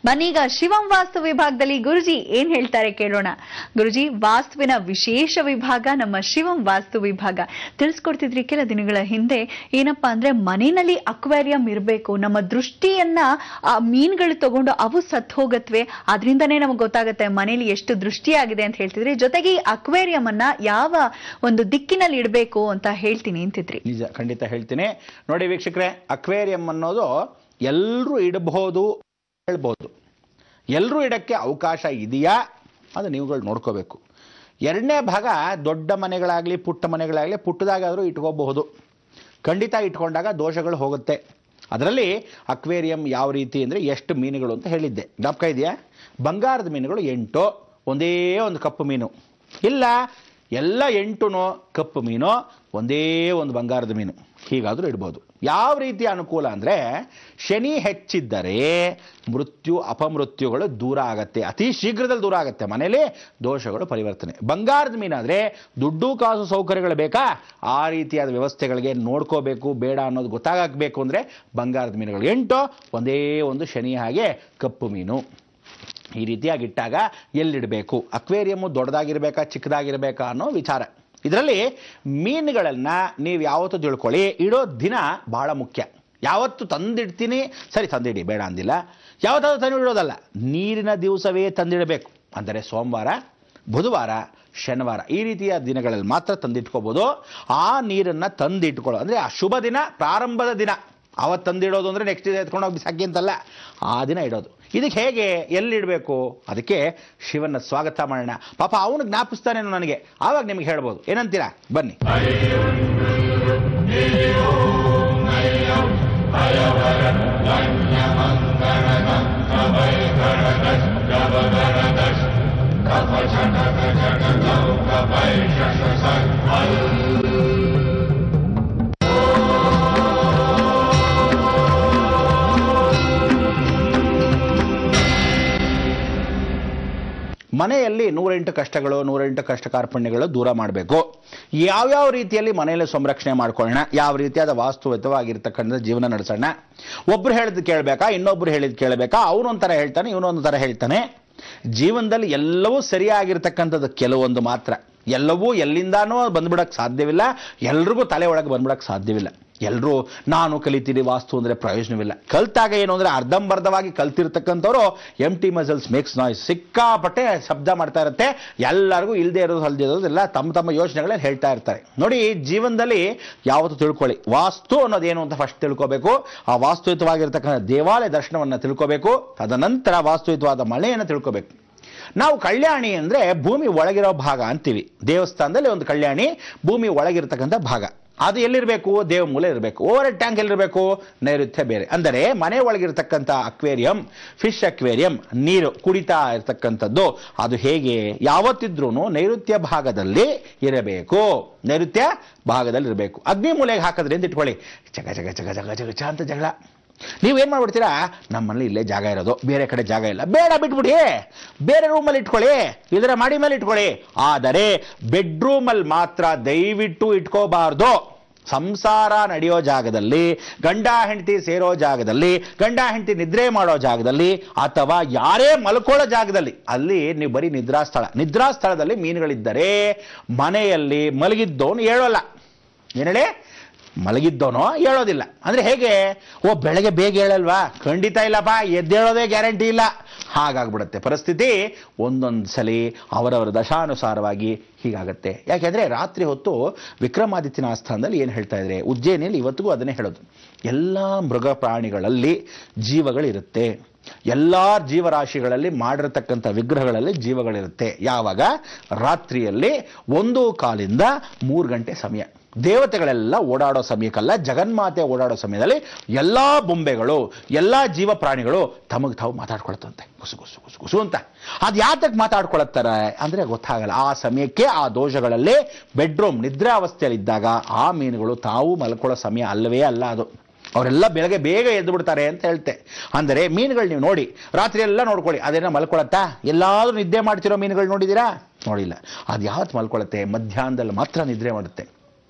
ಬನ್ನೀಗ ಶಿವಂ ವಾಸ್ತು ವಿಭಾಗದಲ್ಲಿ ಗುರುಜಿ ಏನ್ ಹೇಳ್ತಾರೆ ಕೇಳೋಣ. ಗುರುಜಿ, ವಾಸ್ತುವಿನ ವಿಶೇಷ ವಿಭಾಗ ನಮ್ಮ ಶಿವಂ ವಾಸ್ತು ವಿಭಾಗ ತಿಳಿಸ್ಕೊಡ್ತಿದ್ರಿ ಕೆಲ ದಿನಗಳ ಹಿಂದೆ. ಏನಪ್ಪಾ ಅಂದ್ರೆ ಮನೆಯಲ್ಲಿ ಅಕ್ವೇರಿಯಂ ಇರಬೇಕು, ನಮ್ಮ ದೃಷ್ಟಿಯನ್ನ ಆ ಮೀನುಗಳು ತಗೊಂಡು ಅವು ಸತ್ ಹೋಗತ್ವೆ, ಅದರಿಂದನೇ ನಮಗೆ ಗೊತ್ತಾಗುತ್ತೆ ಮನೆಯಲ್ಲಿ ಎಷ್ಟು ದೃಷ್ಟಿಯಾಗಿದೆ ಅಂತ ಹೇಳ್ತಿದ್ರಿ. ಜೊತೆಗೆ ಈ ಅಕ್ವೇರಿಯಂ ಅನ್ನ ಯಾವ ಒಂದು ದಿಕ್ಕಿನಲ್ಲಿ ಇಡಬೇಕು ಅಂತ ಹೇಳ್ತೀನಿ ಅಂತಿದ್ರಿ. ನಿಜ, ಖಂಡಿತ ಹೇಳ್ತೀನಿ. ನೋಡಿ ವೀಕ್ಷಕರೇ, ಅಕ್ವೇರಿಯಂ ಅನ್ನೋದು ಎಲ್ಲರೂ ಇಡಬಹುದು, ಹೇಳ್ಬೋದು. ಎಲ್ಲರೂ ಇಡಕ್ಕೆ ಅವಕಾಶ ಇದೆಯಾ ಅದು ನೀವುಗಳು ನೋಡ್ಕೋಬೇಕು. ಎರಡನೇ ಭಾಗ, ದೊಡ್ಡ ಮನೆಗಳಾಗಲಿ ಪುಟ್ಟ ಮನೆಗಳಾಗಲಿ ಪುಟ್ಟದಾಗಾದರೂ ಇಟ್ಕೋಬಹುದು. ಖಂಡಿತ ಇಟ್ಕೊಂಡಾಗ ದೋಷಗಳು ಹೋಗುತ್ತೆ. ಅದರಲ್ಲಿ ಅಕ್ವೇರಿಯಂ ಯಾವ ರೀತಿ ಅಂದರೆ ಎಷ್ಟು ಮೀನುಗಳು ಅಂತ ಹೇಳಿದ್ದೆ, ಜ್ಞಾಪಕ ಇದೆಯಾ? ಬಂಗಾರದ ಮೀನುಗಳು 8, ಒಂದೇ ಒಂದು ಕಪ್ಪು ಮೀನು. ಇಲ್ಲ, ಎಲ್ಲ 8 ಕಪ್ಪು ಮೀನು, ಒಂದೇ ಒಂದು ಬಂಗಾರದ ಮೀನು, ಹೀಗಾದರೂ ಇಡ್ಬೋದು. ಯಾವ ರೀತಿ ಅನುಕೂಲ ಅಂದರೆ, ಶನಿ ಹೆಚ್ಚಿದ್ದರೆ ಮೃತ್ಯು ಅಪಮೃತ್ಯುಗಳು ದೂರ ಆಗತ್ತೆ, ಅತಿ ಶೀಘ್ರದಲ್ಲಿ ದೂರ ಆಗುತ್ತೆ. ಮನೇಲಿ ದೋಷಗಳು ಪರಿವರ್ತನೆ. ಬಂಗಾರದ ಮೀನಾದರೆ ದುಡ್ಡು ಕಾಸು ಸೌಕರ್ಯಗಳು ಬೇಕಾ, ಆ ರೀತಿಯಾದ ವ್ಯವಸ್ಥೆಗಳಿಗೆ ನೋಡ್ಕೋಬೇಕು. ಬೇಡ ಅನ್ನೋದು ಗೊತ್ತಾಗಬೇಕು ಅಂದರೆ ಬಂಗಾರದ ಮೀನುಗಳು 8, ಒಂದೇ ಒಂದು ಶನಿ ಹಾಗೆ ಕಪ್ಪು ಮೀನು. ಈ ರೀತಿಯಾಗಿ ಇಟ್ಟಾಗ ಎಲ್ಲಿಡಬೇಕು? ಅಕ್ವೇರಿಯಮ್ಮು ದೊಡ್ಡದಾಗಿರ್ಬೇಕಾ ಚಿಕ್ಕದಾಗಿರ್ಬೇಕಾ ಅನ್ನೋ ವಿಚಾರ. ಇದರಲ್ಲಿ ಮೀನುಗಳನ್ನು ನೀವು ಯಾವತ್ತೂ ತಿಳ್ಕೊಳ್ಳಿ, ಇಡೋ ದಿನ ಬಹಳ ಮುಖ್ಯ. ಯಾವತ್ತು ತಂದಿಡ್ತೀನಿ, ಸರಿ ತಂದಿಡಿ, ಬೇಡ ಅಂದಿಲ್ಲ. ಯಾವತ್ತಾದ್ರೂ ತಂದಿಡೋದಲ್ಲ, ನೀರಿನ ದಿವಸವೇ ತಂದಿಡಬೇಕು. ಅಂದರೆ ಸೋಮವಾರ, ಬುಧವಾರ, ಶನಿವಾರ ಈ ರೀತಿಯ ದಿನಗಳಲ್ಲಿ ಮಾತ್ರ ತಂದಿಟ್ಕೋಬೋದು. ಆ ನೀರನ್ನು ತಂದಿಟ್ಕೊಳ್ಳೋ ಅಂದರೆ ಆ ಶುಭ ದಿನ, ಪ್ರಾರಂಭದ ದಿನ ಅವತ್ತು ತಂದಿಡೋದು ಅಂದರೆ ನೆಕ್ಸ್ಟ್ ಡೇ ಎತ್ಕೊಂಡೋಗಿ ಬಿಸಾಕಿ ಅಂತಲ್ಲ, ಆ ದಿನ ಇಡೋದು. ಇದಕ್ಕೆ ಹೇಗೆ, ಎಲ್ಲಿಡಬೇಕು? ಅದಕ್ಕೆ ಶಿವನ ಸ್ವಾಗತ ಮಾಡೋಣ. ಪಾಪ ಅವನು ಜ್ಞಾಪಿಸ್ತಾನೇನೋ ನನಗೆ, ಆವಾಗ ನಿಮಗೆ ಹೇಳ್ಬೋದು. ಏನಂತೀರಾ? ಬನ್ನಿ. ಮನೆಯಲ್ಲಿ 108 ಕಷ್ಟಗಳು, 108 ಕಷ್ಟ ಕಾರ್ಪಣ್ಯಗಳು ದೂರ ಮಾಡಬೇಕು. ಯಾವ್ಯಾವ ರೀತಿಯಲ್ಲಿ ಮನೆಯಲ್ಲಿ ಸಂರಕ್ಷಣೆ ಮಾಡ್ಕೊಳ್ಳೋಣ, ಯಾವ ರೀತಿಯಾದ ವಾಸ್ತುವಿತವಾಗಿರ್ತಕ್ಕಂಥ ಜೀವನ ನಡೆಸೋಣ. ಒಬ್ರು ಹೇಳಿದ್ ಕೇಳಬೇಕಾ, ಇನ್ನೊಬ್ರು ಹೇಳಿದ್ ಕೇಳಬೇಕಾ? ಅವನೊಂಥರ ಹೇಳ್ತಾನೆ, ಇವನೊಂದು ಥರ ಹೇಳ್ತಾನೆ. ಜೀವನದಲ್ಲಿ ಎಲ್ಲವೂ ಸರಿಯಾಗಿರ್ತಕ್ಕಂಥದ್ದು ಕೆಲವೊಂದು ಮಾತ್ರ. ಎಲ್ಲವೂ ಎಲ್ಲಿಂದಾನೂ ಬಂದ್ಬಿಡಕ್ಕೆ ಸಾಧ್ಯವಿಲ್ಲ, ಎಲ್ರಿಗೂ ತಲೆ ಒಳಗೆ ಬಂದ್ಬಿಡಕ್ಕೆ ಸಾಧ್ಯವಿಲ್ಲ. ಎಲ್ಲರೂ ನಾನು ಕಲಿತೀನಿ ವಾಸ್ತು ಅಂದರೆ ಪ್ರಯೋಜನವಿಲ್ಲ. ಕಲ್ತಾಗ ಏನು ಅಂದರೆ ಅರ್ಧಂಬರ್ಧವಾಗಿ ಕಲ್ತಿರ್ತಕ್ಕಂಥವ್ರು ಎಂಟಿ ಮಸಲ್ಸ್ ಮೇಕ್ಸ್ ನಾಯ್ಸ್, ಸಿಕ್ಕಾಪಟ್ಟೆ ಶಬ್ದ ಮಾಡ್ತಾ ಇರುತ್ತೆ. ಎಲ್ಲರಿಗೂ ಇಲ್ಲದೆ ಇರೋದು ಹಲ್ದೇ ಇರೋದು ಎಲ್ಲ ತಮ್ಮ ತಮ್ಮ ಯೋಚನೆಗಳಲ್ಲಿ ಹೇಳ್ತಾ ಇರ್ತಾರೆ. ನೋಡಿ, ಜೀವನದಲ್ಲಿ ಯಾವತ್ತೂ ತಿಳ್ಕೊಳ್ಳಿ, ವಾಸ್ತು ಅನ್ನೋದೇನು ಅಂತ ಫಸ್ಟ್ ತಿಳ್ಕೋಬೇಕು. ಆ ವಾಸ್ತುಯುತವಾಗಿರ್ತಕ್ಕಂಥ ದೇವಾಲಯ ದರ್ಶನವನ್ನು ತಿಳ್ಕೋಬೇಕು. ತದನಂತರ ವಾಸ್ತುಯುತವಾದ ಮಳೆಯನ್ನು ತಿಳ್ಕೋಬೇಕು. ನಾವು ಕಲ್ಯಾಣಿ ಅಂದರೆ ಭೂಮಿ ಒಳಗಿರೋ ಭಾಗ ಅಂತೀವಿ. ದೇವಸ್ಥಾನದಲ್ಲಿ ಒಂದು ಕಲ್ಯಾಣಿ ಭೂಮಿ ಒಳಗಿರ್ತಕ್ಕಂಥ ಭಾಗ. ಅದು ಎಲ್ಲಿರಬೇಕು? ದೇವ ಮೂಲೆ ಇರಬೇಕು. ಓವರ್ ಹೆಡ್ ಟ್ಯಾಂಕ್ ಎಲ್ಲಿರಬೇಕು? ನೈಋತ್ಯ ಬೇರೆ. ಅಂದರೆ ಮನೆ ಒಳಗಿರ್ತಕ್ಕಂಥ ಅಕ್ವೇರಿಯಂ, ಫಿಶ್ ಅಕ್ವೇರಿಯಂ, ನೀರು ಕುಡಿತಾ ಇರ್ತಕ್ಕಂಥದ್ದು ಅದು ಹೇಗೆ ಯಾವತ್ತಿದ್ರೂ ನೈಋತ್ಯ ಭಾಗದಲ್ಲಿ ಇರಬೇಕು. ನೈಋತ್ಯ ಭಾಗದಲ್ಲಿ ಇರಬೇಕು. ಅಗ್ನಿ ಮೂಲೆಗೆ ಹಾಕಿದ್ರೆ ಅಂತ ಇಟ್ಕೊಳ್ಳಿ, ಜಗ ಜಗ ಜಗ ಜಗ ಜಗ ಜಗ ಅಂತ ಜಗಳ. ನೀವೇನು ಮಾಡ್ಬಿಡ್ತೀರಾ? ನಮ್ಮಲ್ಲಿ ಇಲ್ಲೇ ಜಾಗ ಇರೋದು, ಬೇರೆ ಕಡೆ ಜಾಗ ಇಲ್ಲ, ಬೇಡ ಬಿಟ್ಬಿಡಿ, ಬೇರೆ ರೂಮಲ್ಲಿ ಇಟ್ಕೊಳ್ಳಿ, ಇದರ ಮಾಡಿ ಮೇಲೆ ಇಟ್ಕೊಳ್ಳಿ. ಆದರೆ ಬೆಡ್ರೂಮಲ್ಲಿ ಮಾತ್ರ ದಯವಿಟ್ಟು ಇಟ್ಕೋಬಾರ್ದು. ಸಂಸಾರ ನಡೆಯೋ ಜಾಗದಲ್ಲಿ, ಗಂಡ ಹೆಂಡತಿ ಸೇರೋ ಜಾಗದಲ್ಲಿ, ಗಂಡ ಹೆಂಡತಿ ನಿದ್ರೆ ಮಾಡೋ ಜಾಗದಲ್ಲಿ, ಅಥವಾ ಯಾರೇ ಮಲ್ಕೊಳ್ಳೋ ಜಾಗದಲ್ಲಿ, ಅಲ್ಲಿ ನೀವು ಬರೀ ನಿದ್ರಾಸ್ಥಳದಲ್ಲಿ ಮೀನುಗಳಿದ್ದರೆ ಮನೆಯಲ್ಲಿ ಮಲಗಿದ್ದವನು ಹೇಳೋಲ್ಲ. ಏನು ಹೇಳಿ? ಮಲಗಿದ್ದವನೋ ಹೇಳೋದಿಲ್ಲ. ಅಂದರೆ ಹೇಗೆ? ಬೆಳಗ್ಗೆ ಬೇಗ ಹೇಳಲ್ವಾ? ಖಂಡಿತ ಇಲ್ಲಪ್ಪ, ಎದ್ದೇಳೋದೇ ಗ್ಯಾರಂಟಿ ಇಲ್ಲ. ಹಾಗಾಗ್ಬಿಡುತ್ತೆ ಪರಿಸ್ಥಿತಿ. ಒಂದೊಂದು ಸಲ ಅವರವರ ದಶಾನುಸಾರವಾಗಿ ಹೀಗಾಗತ್ತೆ. ಯಾಕೆಂದರೆ ರಾತ್ರಿ ಹೊತ್ತು ವಿಕ್ರಮಾದಿತ್ಯನ ಆಸ್ಥಾನದಲ್ಲಿ ಏನು ಹೇಳ್ತಾ ಇದ್ದಾರೆ, ಉಜ್ಜಯಿನಿಯಲ್ಲಿ ಇವತ್ತಿಗೂ ಅದನ್ನೇ ಹೇಳೋದು, ಎಲ್ಲ ಮೃಗ ಪ್ರಾಣಿಗಳಲ್ಲಿ ಜೀವಗಳಿರುತ್ತೆ, ಎಲ್ಲ ಜೀವರಾಶಿಗಳಲ್ಲಿ ಮಾಡಿರತಕ್ಕಂಥ ವಿಗ್ರಹಗಳಲ್ಲಿ ಜೀವಗಳಿರುತ್ತೆ. ಯಾವಾಗ? ರಾತ್ರಿಯಲ್ಲಿ 1:15 3 ಗಂಟೆ ಸಮಯ. ದೇವತೆಗಳೆಲ್ಲ ಓಡಾಡೋ ಸಮಯಕ್ಕಲ್ಲ, ಜಗನ್ಮಾತೆ ಓಡಾಡೋ ಸಮಯದಲ್ಲಿ ಎಲ್ಲ ಬೊಂಬೆಗಳು, ಎಲ್ಲ ಜೀವ ಪ್ರಾಣಿಗಳು ತಮಗೆ ತಾವು ಮಾತಾಡ್ಕೊಳತ್ತಂತೆ, ಗುಸು ಗುಸು ಗುಸು ಗುಸು ಅಂತ. ಅದು ಯಾತಕ್ಕೆ ಮಾತಾಡ್ಕೊಳತ್ತಾರೆ ಅಂದರೆ ಗೊತ್ತಾಗಲ್ಲ. ಆ ಸಮಯಕ್ಕೆ ಆ ದೋಷಗಳಲ್ಲಿ ಬೆಡ್ರೂಮ್ ನಿದ್ರಾವಸ್ಥೆಯಲ್ಲಿದ್ದಾಗ ಆ ಮೀನುಗಳು ತಾವು ಮಲ್ಕೊಳ್ಳೋ ಸಮಯ ಅಲ್ಲವೇ ಅಲ್ಲ ಅದು. ಅವರೆಲ್ಲ ಬೆಳಗ್ಗೆ ಬೇಗ ಎದ್ದು ಬಿಡ್ತಾರೆ ಅಂತ ಹೇಳ್ತೆ. ಅಂದರೆ ಮೀನುಗಳು ನೀವು ನೋಡಿ, ರಾತ್ರಿ ಎಲ್ಲ ನೋಡ್ಕೊಳ್ಳಿ, ಅದೇನೋ ಮಲ್ಕೊಳತ್ತಾ? ಎಲ್ಲಾದರೂ ನಿದ್ದೆ ಮಾಡ್ತಿರೋ ಮೀನುಗಳು ನೋಡಿದ್ದೀರಾ? ನೋಡಿಲ್ಲ. ಅದು ಯಾವತ್ತು ಮಲ್ಕೊಳತ್ತೆ? ಮಧ್ಯಾಹ್ನದಲ್ಲಿ ಮಾತ್ರ ನಿದ್ರೆ ಮಾಡುತ್ತೆ.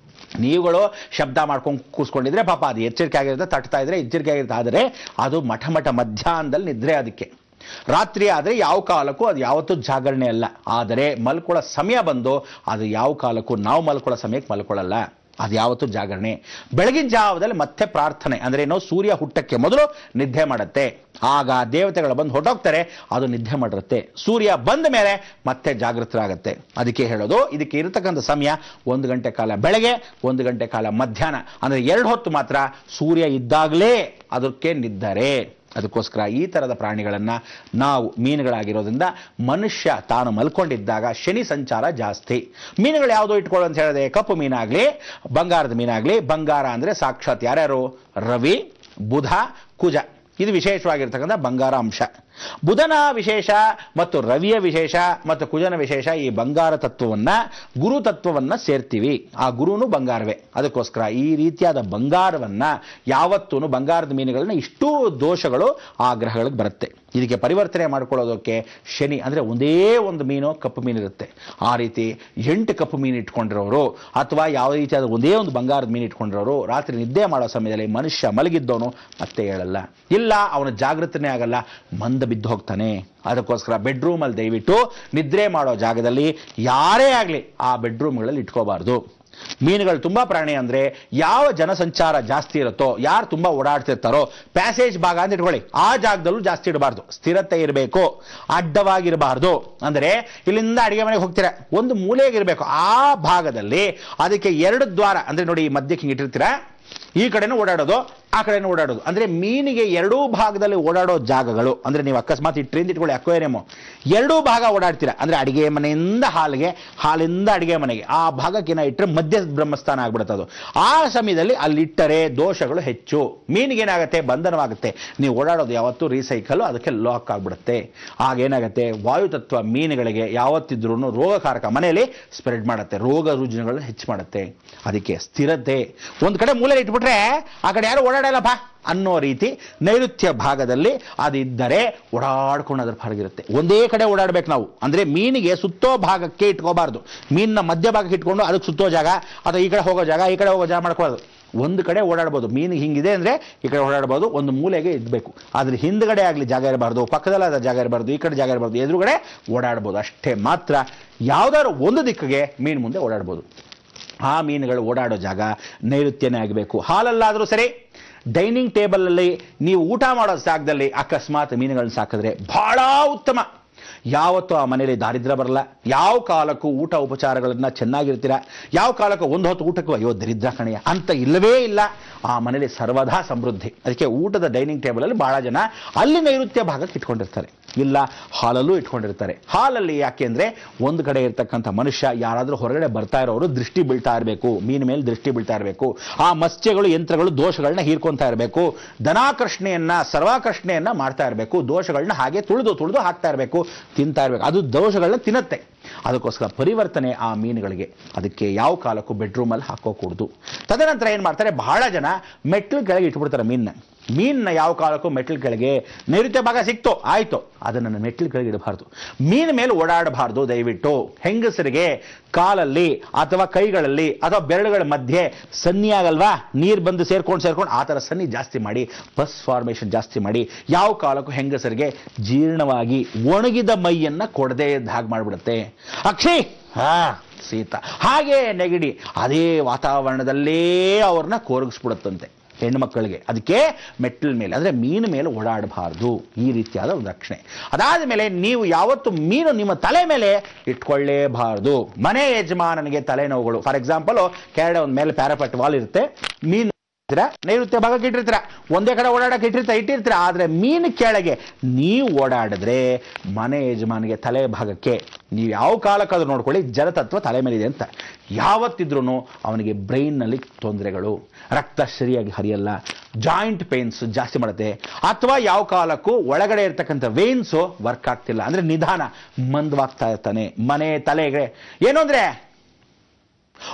ನೀವುಗಳು ಶಬ್ದ ಮಾಡ್ಕೊಂಡು ಕೂಸ್ಕೊಂಡಿದ್ರೆ ಪಾಪ ಅದು ಎಚ್ಚರಿಕೆ ಆಗಿರುತ್ತೆ, ತಟ್ತಾ ಇದ್ರೆ ಎಚ್ಚರಿಕೆ ಆಗಿರುತ್ತೆ. ಆದರೆ ಅದು ಮಠ ಮಧ್ಯಾಹ್ನದಲ್ಲಿ ನಿದ್ರೆ. ಅದಕ್ಕೆ ರಾತ್ರಿ ಆದರೆ ಯಾವ ಕಾಲಕ್ಕೂ ಅದು ಯಾವತ್ತೂ ಜಾಗರಣೆ ಅಲ್ಲ. ಆದರೆ ಮಲ್ಕೊಳ್ಳೋ ಸಮಯ ಬಂದು ಅದು ಯಾವ ಕಾಲಕ್ಕೂ ನಾವು ಮಲ್ಕೊಳ್ಳೋ ಸಮಯಕ್ಕೆ ಮಲ್ಕೊಳ್ಳಲ್ಲ, ಅದು ಯಾವತ್ತೂ ಜಾಗರಣೆ. ಬೆಳಗಿನ ಜಾವದಲ್ಲಿ ಮತ್ತೆ ಪ್ರಾರ್ಥನೆ, ಅಂದ್ರೆ ಏನೋ ಸೂರ್ಯ ಹುಟ್ಟಕ್ಕೆ ಮೊದಲು ನಿದ್ದೆ ಮಾಡುತ್ತೆ, ಆಗ ದೇವತೆಗಳು ಬಂದು ಹೊರಟೋಗ್ತಾರೆ, ಅದು ನಿದ್ದೆ ಮಾಡಿರುತ್ತೆ. ಸೂರ್ಯ ಬಂದ ಮೇಲೆ ಮತ್ತೆ ಜಾಗೃತರಾಗುತ್ತೆ. ಅದಕ್ಕೆ ಹೇಳೋದು, ಇದಕ್ಕೆ ಇರತಕ್ಕಂಥ ಸಮಯ 1 ಗಂಟೆ ಕಾಲ ಬೆಳಗ್ಗೆ, 1 ಗಂಟೆ ಕಾಲ ಮಧ್ಯಾಹ್ನ, ಅಂದ್ರೆ 2 ಹೊತ್ತು ಮಾತ್ರ ಸೂರ್ಯ ಇದ್ದಾಗಲೇ ಅದಕ್ಕೆ ನಿದ್ದರೆ. ಅದಕ್ಕೋಸ್ಕರ ಈ ಥರದ ಪ್ರಾಣಿಗಳನ್ನು ನಾವು ಮೀನುಗಳಾಗಿರೋದ್ರಿಂದ ಮನುಷ್ಯ ತಾನು ಮಲ್ಕೊಂಡಿದ್ದಾಗ ಶನಿ ಸಂಚಾರ ಜಾಸ್ತಿ. ಮೀನುಗಳು ಯಾವುದೋ ಇಟ್ಕೊಳ್ಳೋ ಅಂತ ಹೇಳಿದೆ, ಕಪ್ಪು ಮೀನಾಗಲಿ ಬಂಗಾರದ ಮೀನಾಗಲಿ, ಬಂಗಾರ ಅಂದರೆ ಸಾಕ್ಷಾತ್ ಯಾರ್ಯಾರು, ರವಿ, ಬುಧ, ಕುಜ, ಇದು ವಿಶೇಷವಾಗಿರ್ತಕ್ಕಂಥ ಬಂಗಾರ ಅಂಶ. ಬುಧನ ವಿಶೇಷ ಮತ್ತು ರವಿಯ ವಿಶೇಷ ಮತ್ತು ಕುಜನ ವಿಶೇಷ, ಈ ಬಂಗಾರ ತತ್ವವನ್ನ ಗುರು ತತ್ವವನ್ನ ಸೇರ್ತೀವಿ. ಆ ಗುರುನು ಬಂಗಾರವೇ. ಅದಕ್ಕೋಸ್ಕರ ಈ ರೀತಿಯಾದ ಬಂಗಾರವನ್ನ ಯಾವತ್ತೂ ಬಂಗಾರದ ಮೀನುಗಳನ್ನ ಇಷ್ಟೂ ದೋಷಗಳು ಆ ಗ್ರಹಗಳಿಗೆ ಬರುತ್ತೆ. ಇದಕ್ಕೆ ಪರಿವರ್ತನೆ ಮಾಡ್ಕೊಳ್ಳೋದಕ್ಕೆ ಶನಿ, ಅಂದರೆ ಒಂದೇ ಒಂದು ಮೀನು ಕಪ್ಪು ಮೀನು ಇರುತ್ತೆ, ಆ ರೀತಿ 8 ಕಪ್ಪು ಮೀನು ಇಟ್ಕೊಂಡಿರೋರು ಅಥವಾ ಯಾವ ರೀತಿಯಾದ ಒಂದೇ ಒಂದು ಬಂಗಾರದ ಮೀನು ಇಟ್ಕೊಂಡಿರೋರು ರಾತ್ರಿ ನಿದ್ದೆ ಮಾಡೋ ಸಮಯದಲ್ಲಿ ಮನುಷ್ಯ ಮಲಗಿದ್ದವನು ಮತ್ತೆ ಹೇಳಲ್ಲ, ಇಲ್ಲ ಅವನು ಜಾಗೃತನೇ ಆಗಲ್ಲ, ಮಂದ ಬಿದ್ದು ಹೋಗ್ತಾನೆ. ಅದಕ್ಕೋಸ್ಕರ ಬೆಡ್ರೂಮಲ್ಲಿ ದಯವಿಟ್ಟು ನಿದ್ರೆ ಮಾಡೋ ಜಾಗದಲ್ಲಿ ಯಾರೇ ಆಗಲಿ ಆ ಬೆಡ್ರೂಮ್ಗಳಲ್ಲಿ ಇಟ್ಕೋಬಾರ್ದು. ಮೀನುಗಳು ತುಂಬಾ ಪ್ರಾಣಿ ಅಂದ್ರೆ ಯಾವ ಜನಸಂಚಾರ ಜಾಸ್ತಿ ಇರುತ್ತೋ, ಯಾರು ತುಂಬಾ ಓಡಾಡ್ತಿರ್ತಾರೋ, ಪ್ಯಾಸೇಜ್ ಭಾಗ ಅಂತ ಇಟ್ಕೊಳ್ಳಿ, ಆ ಜಾಗದಲ್ಲೂ ಜಾಸ್ತಿ ಇಡಬಾರ್ದು. ಸ್ಥಿರತೆ ಇರಬೇಕು, ಅಡ್ಡವಾಗಿರಬಾರ್ದು. ಅಂದ್ರೆ ಇಲ್ಲಿಂದ ಅಡಿಗೆ ಮನೆಗೆ ಹೋಗ್ತೀರಾ, ಒಂದು ಮೂಲೆಗಿರಬೇಕು, ಆ ಭಾಗದಲ್ಲಿ ಅದಕ್ಕೆ 2 ದ್ವಾರ, ಅಂದ್ರೆ ನೋಡಿ ಈ ಮಧ್ಯಕ್ಕೆ ಹಿಂಗೆ ಇಟ್ಟಿರ್ತೀರಾ, ಈ ಕಡೆನೂ ಓಡಾಡೋದು, ಆ ಕಡೆನೂ ಓಡಾಡೋದು. ಅಂದ್ರೆ ಮೀನಿಗೆ 2 ಭಾಗದಲ್ಲಿ ಓಡಾಡೋ ಜಾಗಗಳು, ಅಂದ್ರೆ ನೀವು ಅಕಸ್ಮಾತ್ ಇಟ್ಟರಿಂದ ಇಟ್ಕೊಳ್ಳಿ ಅಕ್ವೇರಿಯಂ, 2 ಭಾಗ ಓಡಾಡ್ತೀರಾ, ಅಂದ್ರೆ ಅಡಿಗೆ ಮನೆಯಿಂದ ಹಾಲಿಗೆ, ಹಾಲಿಂದ ಅಡಿಗೆ ಮನೆಗೆ, ಆ ಭಾಗಕ್ಕಿನ ಇಟ್ಟರೆ ಮಧ್ಯ ಬ್ರಹ್ಮಸ್ಥಾನ ಆಗ್ಬಿಡುತ್ತೆ. ಅದು ಆ ಸಮಯದಲ್ಲಿ ಅಲ್ಲಿಟ್ಟರೆ ದೋಷಗಳು ಹೆಚ್ಚು, ಮೀನಿಗೇನಾಗುತ್ತೆ, ಬಂಧನವಾಗುತ್ತೆ. ನೀವು ಓಡಾಡೋದು ಯಾವತ್ತೂ ರೀಸೈಕಲ್, ಅದಕ್ಕೆ ಲಾಕ್ ಆಗ್ಬಿಡುತ್ತೆ. ಆಗೇನಾಗುತ್ತೆ, ವಾಯುತತ್ವ ಮೀನುಗಳಿಗೆ ಯಾವತ್ತಿದ್ರೂ ರೋಗಕಾರಕ, ಮನೆಯಲ್ಲಿ ಸ್ಪ್ರೆಡ್ ಮಾಡುತ್ತೆ, ರೋಗ ರುಜಿನಗಳನ್ನ ಹೆಚ್ಚು ಮಾಡುತ್ತೆ. ಅದಕ್ಕೆ ಸ್ಥಿರತೆ, ಒಂದು ಕಡೆ ಮೂಲೆ ಇಟ್ಬಿಟ್ರೆ ಆ ಕಡೆ ಯಾರು ಓಡಾಡಲ್ಲಪ್ಪ ಅನ್ನೋ ರೀತಿ ನೈಋತ್ಯ ಭಾಗದಲ್ಲಿ ಅದಿದ್ದರೆ ಓಡಾಡ್ಕೊಂಡು ಅದ್ರ ಹೊರಗಿರುತ್ತೆ. ಒಂದೇ ಕಡೆ ಓಡಾಡ್ಬೇಕು ನಾವು. ಅಂದ್ರೆ ಮೀನಿಗೆ ಸುತ್ತೋ ಭಾಗಕ್ಕೆ ಇಟ್ಕೋಬಾರ್ದು, ಮೀನಿನ ಮಧ್ಯ ಭಾಗಕ್ಕೆ ಇಟ್ಕೊಂಡು ಅದಕ್ಕೆ ಸುತ್ತೋ ಜಾಗ ಅಥವಾ ಈ ಕಡೆ ಹೋಗೋ ಜಾಗ ಈ ಕಡೆ ಹೋಗೋ ಜಾಗ ಮಾಡ್ಕೊಳ್ಳೋದು. ಒಂದು ಕಡೆ ಓಡಾಡ್ಬೋದು, ಮೀನಿಗೆ ಹಿಂಗಿದೆ ಅಂದ್ರೆ ಈ ಕಡೆ ಓಡಾಡ್ಬೋದು, ಒಂದು ಮೂಲೆಗೆ ಇದ್ಬೇಕು. ಆದ್ರೆ ಹಿಂದ್ಗಡೆ ಆಗಲಿ ಜಾಗ ಇರಬಾರ್ದು, ಪಕ್ಕದಲ್ಲಾದ ಜಾಗ ಇರಬಾರ್ದು, ಈ ಕಡೆ ಜಾಗ ಇರಬಾರ್ದು, ಎದುರುಗಡೆ ಓಡಾಡ್ಬೋದು ಅಷ್ಟೇ ಮಾತ್ರ. ಯಾವ್ದಾದ್ರು ಒಂದು ದಿಕ್ಕಿಗೆ ಮೀನು ಮುಂದೆ ಓಡಾಡ್ಬೋದು. ಆ ಮೀನುಗಳು ಓಡಾಡೋ ಜಾಗ ನೈಋತ್ಯನೇ ಆಗಬೇಕು. ಹಾಲಲ್ಲಾದರೂ ಸರಿ, ಡೈನಿಂಗ್ ಟೇಬಲ್ ಅಲ್ಲಿ ನೀವು ಊಟ ಮಾಡೋ ಜಾಗದಲ್ಲಿ ಅಕಸ್ಮಾತ್ ಮೀನುಗಳನ್ನ ಸಾಕಿದ್ರೆ ಬಹಳ ಉತ್ತಮ. ಯಾವತ್ತೂ ಆ ಮನೆಯಲ್ಲಿ ದಾರಿದ್ರ್ಯ ಬರಲ್ಲ, ಯಾವ ಕಾಲಕ್ಕೂ ಊಟ ಉಪಚಾರಗಳನ್ನ ಚೆನ್ನಾಗಿರ್ತೀರ, ಯಾವ ಕಾಲಕ್ಕೂ ಒಂದು ಹೊತ್ತು ಊಟಕ್ಕೂ ಅಯ್ಯೋ ದರಿದ್ರ ಕಣೆಯ ಅಂತ ಇಲ್ಲವೇ ಇಲ್ಲ. ಆ ಮನೆಯಲ್ಲಿ ಸರ್ವದಾ ಸಮೃದ್ಧಿ. ಅದಕ್ಕೆ ಊಟದ ಡೈನಿಂಗ್ ಟೇಬಲ್ ಅಲ್ಲಿ ಬಹಳ ಜನ ಅಲ್ಲಿ ನೈಋತ್ಯ ಭಾಗಕ್ಕೆ ಇಟ್ಕೊಂಡಿರ್ತಾರೆ, ಇಲ್ಲ ಹಾಲಲ್ಲೂ ಇಟ್ಕೊಂಡಿರ್ತಾರೆ. ಹಾಲಲ್ಲಿ ಯಾಕೆ ಅಂದ್ರೆ ಒಂದು ಕಡೆ ಇರ್ತಕ್ಕಂಥ ಮನುಷ್ಯ ಯಾರಾದರೂ ಹೊರಗಡೆ ಬರ್ತಾ ಇರೋರು ದೃಷ್ಟಿ ಬೀಳ್ತಾ ಇರಬೇಕು, ಮೀನು ಮೇಲೆ ದೃಷ್ಟಿ ಬೀಳ್ತಾ ಇರಬೇಕು, ಆ ಮತ್ಸ್ಯಗಳು ಯಂತ್ರಗಳು ದೋಷಗಳನ್ನ ಹೀರ್ಕೊಂತಾ ಇರಬೇಕು, ಧನಾಕರ್ಷಣೆಯನ್ನ ಸರ್ವಾಕರ್ಷಣೆಯನ್ನ ಮಾಡ್ತಾ ಇರಬೇಕು, ದೋಷಗಳನ್ನ ಹಾಗೆ ತುಳಿದು ಹಾಕ್ತಾ ಇರಬೇಕು, ತಿಂತಾ ಇರಬೇಕು, ಅದು ದೋಷಗಳನ್ನ ತಿನ್ನತ್ತೆ. ಅದಕ್ಕೋಸ್ಕರ ಪರಿವರ್ತನೆ ಆ ಮೀನುಗಳಿಗೆ. ಅದಕ್ಕೆ ಯಾವ ಕಾಲಕ್ಕೂ ಬೆಡ್ರೂಮಲ್ಲಿ ಹಾಕೋಕೂಡ್ದು. ತದನಂತರ ಏನು ಮಾಡ್ತಾರೆ, ಬಹಳ ಜನ ಮೆಟ್ಲು ಕೆಳಗೆ ಇಟ್ಬಿಡ್ತಾರೆ ಮೀನನ್ನ ಯಾವ ಕಾಲಕ್ಕೂ ಮೆಟ್ಲು ಕೆಳಗೆ, ನೈಋತ್ಯ ಭಾಗ ಸಿಕ್ತು ಆಯ್ತು, ಅದನ್ನು ಮೆಟ್ಲು ಕೆಳಗೆ ಇಡಬಾರ್ದು, ಮೀನ ಮೇಲೆ ಓಡಾಡಬಾರ್ದು. ದಯವಿಟ್ಟು ಹೆಂಗಸರಿಗೆ ಕಾಲಲ್ಲಿ ಅಥವಾ ಕೈಗಳಲ್ಲಿ ಅಥವಾ ಬೆರಳುಗಳ ಮಧ್ಯೆ ಸನ್ನಿ ಆಗಲ್ವಾ, ನೀರು ಬಂದು ಸೇರ್ಕೊಂಡು ಆ ಥರ ಸನ್ನಿ ಜಾಸ್ತಿ ಮಾಡಿ, ಪಸ್ ಫಾರ್ಮೇಷನ್ ಜಾಸ್ತಿ ಮಾಡಿ. ಯಾವ ಕಾಲಕ್ಕೂ ಹೆಂಗಸರಿಗೆ ಜೀರ್ಣವಾಗಿ ಒಣಗಿದ ಮೈಯನ್ನ ಕೊಡದೇ ಇದ್ದ ಹಾಗೆ ಮಾಡಿಬಿಡುತ್ತೆ. ಅಕ್ಷಯ್ ಶೀತ ಹಾಗೆ ನೆಗಡಿ ಅದೇ ವಾತಾವರಣದಲ್ಲೇ ಅವ್ರನ್ನ ಕೋರಗಿಸ್ಬಿಡುತ್ತಂತೆ ಹೆಣ್ಣುಮಕ್ಕಳಿಗೆ. ಅದಕ್ಕೆ ಮೆಟ್ಟಲ ಮೇಲೆ ಅಂದ್ರೆ ಮೀನು ಮೇಲೆ ಓಡಾಡಬಾರ್ದು. ಈ ರೀತಿಯಾದ ಒಂದು ರಕ್ಷಣೆ. ಅದಾದ ಮೇಲೆ ನೀವು ಯಾವತ್ತು ಮೀನು ನಿಮ್ಮ ತಲೆ ಮೇಲೆ ಇಟ್ಕೊಳ್ಳೇಬಾರ್ದು. ಮನೆ ಯಜಮಾನನಿಗೆ ತಲೆನೋವುಗಳು, ಫಾರ್ ಎಕ್ಸಾಂಪಲ್ ಕೆಳಗಡೆ ಒಂದು ಮೇಲೆ ಪ್ಯಾರಾಪೆಟ್ ವಾಲ್ ಇರುತ್ತೆ, ಮೀನು ನೈಋತ್ಯ ಭಾಗಕ್ಕೆ ಇಟ್ಟಿರ್ತೀರ, ಒಂದೇ ಕಡೆ ಓಡಾಡಕ್ಕೆ ಇಟ್ಟಿರ್ತೀರ. ಆದ್ರೆ ಮೀನು ಕೆಳಗೆ ನೀವು ಓಡಾಡಿದ್ರೆ ಮನೆ ಯಜಮಾನಿಗೆ ತಲೆ ಭಾಗಕ್ಕೆ, ನೀವು ಯಾವ ಕಾಲಕ್ಕಾದ್ರೂ ನೋಡ್ಕೊಳ್ಳಿ, ಜಲತತ್ವ ತಲೆ ಮೇಲಿದೆ ಅಂತ, ಯಾವತ್ತಿದ್ರೂ ಅವನಿಗೆ ಬ್ರೈನ್ನಲ್ಲಿ ತೊಂದರೆಗಳು, ರಕ್ತ ಸರಿಯಾಗಿ ಹರಿಯಲ್ಲ, ಜಾಯಿಂಟ್ ಪೇನ್ಸ್ ಜಾಸ್ತಿ ಮಾಡುತ್ತೆ, ಅಥವಾ ಯಾವ ಕಾಲಕ್ಕೂ ಒಳಗಡೆ ಇರ್ತಕ್ಕಂಥ ವೇನ್ಸು ವರ್ಕ್ ಆಗ್ತಿಲ್ಲ, ಅಂದ್ರೆ ನಿಧಾನ ಮಂದವಾಗ್ತಾ ಇರ್ತಾನೆ. ಮನೆ ತಲೆಗೆ ಏನು ಅಂದ್ರೆ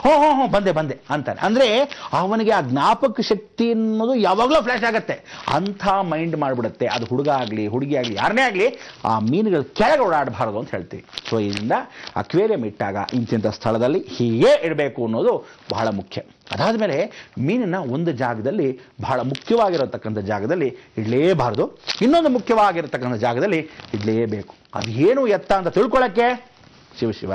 ಹೋ ಹೋ ಹೋ ಬಂದೆ ಬಂದೆ ಅಂತಾನೆ. ಅಂದ್ರೆ ಅವನಿಗೆ ಆ ಜ್ಞಾಪಕ ಶಕ್ತಿ ಅನ್ನೋದು ಯಾವಾಗಲೂ ಫ್ಲಾಶ್ ಆಗತ್ತೆ. ಅಂಥ ಮೈಂಡ್ ಮಾಡಿಬಿಡುತ್ತೆ. ಅದು ಹುಡುಗ ಆಗಲಿ ಹುಡುಗಿ ಆಗಲಿ ಯಾರನ್ನೇ ಆಗಲಿ ಆ ಮೀನುಗಳ ಕೆಳಗೆ ಓಡಾಡಬಾರದು ಅಂತ ಹೇಳ್ತೀವಿ. ಸೊ ಇದರಿಂದ ಅಕ್ವೇರಿಯಂ ಇಟ್ಟಾಗ ಇಂತಿಂಥ ಸ್ಥಳದಲ್ಲಿ ಹೀಗೆ ಇಡಬೇಕು ಅನ್ನೋದು ಬಹಳ ಮುಖ್ಯ. ಅದಾದಮೇಲೆ ಮೀನನ್ನ ಒಂದು ಜಾಗದಲ್ಲಿ ಬಹಳ ಮುಖ್ಯವಾಗಿರತಕ್ಕಂಥ ಜಾಗದಲ್ಲಿ ಇಡಲೇಬಾರದು, ಇನ್ನೊಂದು ಮುಖ್ಯವಾಗಿರತಕ್ಕಂಥ ಜಾಗದಲ್ಲಿ ಇಡಲೇಬೇಕು. ಅದು ಏನು ಎತ್ತ ಅಂತ ತಿಳ್ಕೊಳ್ಳೋಕ್ಕೆ ಶಿವ ಶಿವ